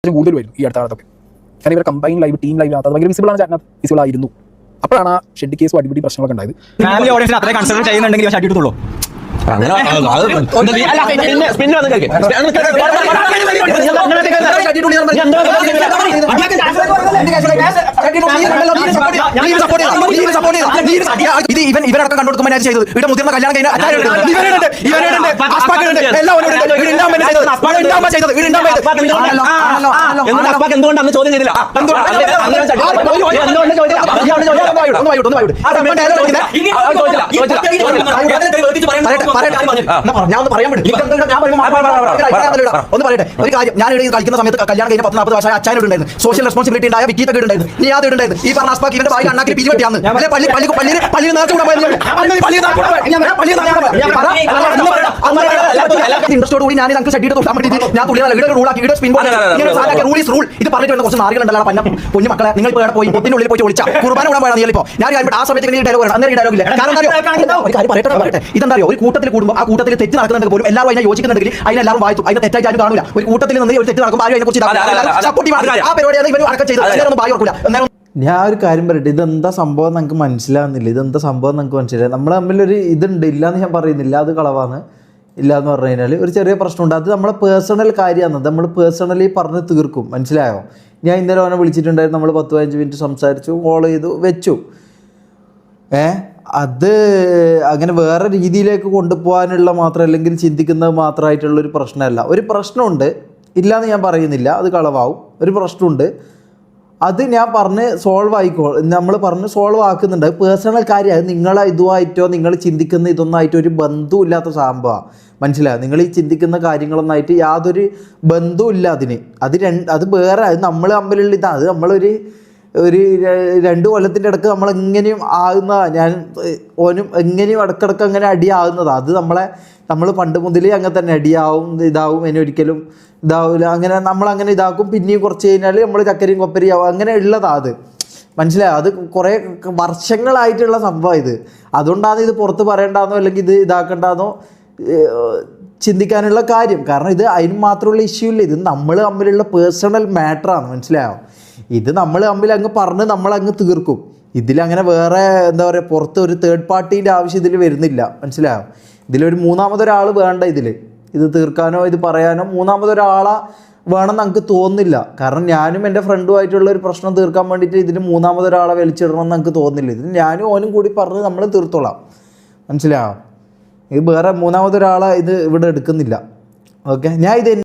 കൂടുതൽ വരും ഈ അടുത്ത കാലത്തൊക്കെ. കാരണം ഇവരെ കമ്പൈൻ ലൈവ്, ടീം ലൈവ് അത് ഭയങ്കര വിസിബിൾ ആണ്. ചാനൽ വിസിബിൾ ആയിരുന്നു. അപ്പോഴാണ് ആ ഷെഡ് കേസും അടിപിടി പ്രശ്നങ്ങളൊക്കെ ഉണ്ടായത്. ഫാമിലി ഓഡിയൻസിന് അത്രയും കൺസിഡർ ചെയ്യുന്നുണ്ടെങ്കിൽ പക്ഷേ അടിയിട്ടുള്ളൂ. ഇത് ഇവരടക്കം കണ്ടുകൊടുക്കുമ്പോൾ ഞാൻ ചെയ്തത് ഇവിടെ മുതിർന്ന കല്യാണം കഴിഞ്ഞ എന്തുകൊണ്ടാണ് ചോദ്യം ചെയ്തില്ല? ഒന്ന് പറയട്ടെ ഒരു കാര്യം. ഞാൻ കളിക്കുന്ന സമയത്ത് കല്യാണം കഴിഞ്ഞ 10-40 വർഷമായ അച്ഛനോട് ഉണ്ടായിരുന്നു. സോഷ്യൽ റെസ്പോൺസിബിലിറ്റി ഉണ്ടായ വിക്കീറ്റൊക്കെ ഉണ്ടായിരുന്നു. നീ യാതൊരു ഉണ്ടായിരുന്നു. ഈ പറഞ്ഞ അസ്പാക്ക് ഇവന്റെ ഭാര്യ അണ്ണാക്കി പിരിവെട്ടിയാന്ന് ഇൻട്രസ്റ്റോട് കൂടി ഞാൻ നമുക്ക് ഷെഡ് തൊട്ടാൻ വേണ്ടി ഞാൻ തുള്ളിയ റൂളാക്കി റൂൾ ഇത് പറഞ്ഞിട്ട് വരുന്ന കുറച്ച് നാളുകളുണ്ടല്ലോ. പന്ന കുഞ്ഞു മക്കളെ നിങ്ങൾ പോയി പൊത്തിനുള്ളിൽ പോയി ഒളിച്ച കുർബാന കൂടാൻ പോയാൽ നീ ഇപ്പോൾ ഞാൻ ആ സമയത്ത് ഡയലോഗ് അന്നേരം ഡയലോഗ് ഇല്ല. കാരണം ഒരു കാര്യം പറയട്ടെ. ഇതെന്താ ഒരു കൂട്ടത്തിൽ കൂടുമ്പോൾ ആ കൂട്ടത്തിൽ തെറ്റ് നടക്കുന്നുണ്ടെങ്കിൽ പോലും എല്ലാവരും അതിനെ യോജിക്കുന്നുണ്ടെങ്കിൽ അതിനെല്ലാവരും വായിച്ചു. അതിന്റെ തെറ്റായിട്ട് ആരും കാണൂല. ഒരു കൂട്ടത്തിൽ നിന്ന് ഒരു തെറ്റ് നടക്കുമ്പോൾ ആരും അതിനെക്കുറിച്ച് സപ്പോർട്ടീവ് ആ പരിപാടിയാണ് ഇവർ അടക്കം ചെയ്തത്. ബായി ഓർക്കൂല. ഞാൻ ഒരു കാര്യം പറയട്ടെ, ഇതെന്താ സംഭവം നമുക്ക് മനസ്സിലാകുന്നില്ല. ഇതെന്താ സംഭവം നമുക്ക് മനസ്സിലായി. നമ്മൾ തമ്മിലൊരു ഇതുണ്ട്, ഇല്ലയെന്ന് ഞാൻ പറയുന്നില്ല, അത് കളവാണ്. ഇല്ല എന്ന് പറഞ്ഞു കഴിഞ്ഞാൽ ഒരു ചെറിയ പ്രശ്നമുണ്ട്. അത് നമ്മളെ പേഴ്സണൽ കാര്യമാണ്, നമ്മൾ പേഴ്സണലി പറഞ്ഞ് തീർക്കും. മനസ്സിലായോ? ഞാൻ ഇന്നലെ അവനെ വിളിച്ചിട്ടുണ്ടായിരുന്നു. നമ്മൾ 10-15 മിനിറ്റ് സംസാരിച്ചു, കോൾ ചെയ്തു, വെച്ചു. അത് അങ്ങനെ വേറെ രീതിയിലേക്ക് കൊണ്ടുപോകാനുള്ള മാത്രം, അല്ലെങ്കിൽ ചിന്തിക്കുന്നത് മാത്രമായിട്ടുള്ളൊരു പ്രശ്നമല്ല. ഒരു പ്രശ്നമുണ്ട്, ഇല്ലയെന്ന് ഞാൻ പറയുന്നില്ല, അത് കളവാവും. ഒരു പ്രശ്നമുണ്ട്, അത് ഞാൻ പറഞ്ഞ് സോൾവ് ആയിക്കോ, നമ്മൾ പറഞ്ഞ് സോൾവ് ആക്കുന്നുണ്ട്. അത് പേഴ്സണൽ കാര്യം. അത് നിങ്ങളെ ഇതുമായിട്ടോ നിങ്ങൾ ചിന്തിക്കുന്ന ഇതൊന്നായിട്ടോ ഒരു ബന്ധമില്ലാത്ത സംഭവമാണ്. മനസ്സിലായോ? നിങ്ങൾ ഈ ചിന്തിക്കുന്ന കാര്യങ്ങളൊന്നായിട്ട് യാതൊരു ബന്ധവുമില്ല അതിന്. അത് വേറെ, അത് നമ്മൾ തമ്മിലുള്ള ഇതാണ്. അത് നമ്മളൊരു 2 കൊല്ലത്തിൻ്റെ ഇടയ്ക്ക് നമ്മളെങ്ങനെയും ആകുന്നതാണ്. ഞാൻ ഓനും എങ്ങനെയും ഇടക്കിടക്ക് അങ്ങനെ അടിയാകുന്നതാണ്. അത് നമ്മൾ പണ്ട് മുതലേ അങ്ങനെ തന്നെ അടിയാവും, ഇതാവും, ഇനി ഒരിക്കലും ഇതാവില്ല. അങ്ങനെ നമ്മളങ്ങനെ ഇതാക്കും. പിന്നെയും കുറച്ച് കഴിഞ്ഞാൽ നമ്മൾ ചക്കരിയും കൊപ്പരിയാവും. അങ്ങനെ ഉള്ളതാണ് അത്. മനസ്സിലായോ? അത് കുറേ വർഷങ്ങളായിട്ടുള്ള സംഭവം ഇത്. അതുകൊണ്ടാണ് ഇത് പുറത്ത് പറയേണ്ടെന്നോ അല്ലെങ്കിൽ ഇത് ഇതാക്കണ്ടെന്നോ ചിന്തിക്കാനുള്ള കാര്യം. കാരണം ഇത് അതിന് മാത്രമുള്ള ഇഷ്യൂ ഇല്ല. ഇത് നമ്മൾ തമ്മിലുള്ള പേഴ്സണൽ മാറ്ററാണ്. മനസ്സിലായോ? ഇത് നമ്മൾ തമ്മിൽ അങ്ങ് പറഞ്ഞ് നമ്മളങ്ങ് തീർക്കും. ഇതിലങ്ങനെ വേറെ എന്താ പറയുക, പുറത്ത് ഒരു തേർഡ് പാർട്ടീൻ്റെ ആവശ്യം ഇതിൽ വരുന്നില്ല. മനസ്സിലായോ? ഇതിലൊരു മൂന്നാമതൊരാൾ വേണ്ട. ഇത് തീർക്കാനോ ഇത് പറയാനോ മൂന്നാമതൊരാളെ വേണമെന്ന് നമുക്ക് തോന്നുന്നില്ല. കാരണം ഞാനും എൻ്റെ ഫ്രണ്ടുമായിട്ടുള്ള ഒരു പ്രശ്നം തീർക്കാൻ വേണ്ടിയിട്ട് ഇതിന് മൂന്നാമതൊരാളെ വലിച്ചിടണമെന്ന് നമുക്ക് തോന്നുന്നില്ല. ഇത് ഞാനും ഓനും കൂടി പറഞ്ഞ് നമ്മൾ തീർത്തോളാം. മനസ്സിലായോ? ഇത് വേറെ മൂന്നാമതൊരാളെ ഇത് ഇവിടെ എടുക്കുന്നില്ല. ഓക്കെ, ഞാൻ ഇത്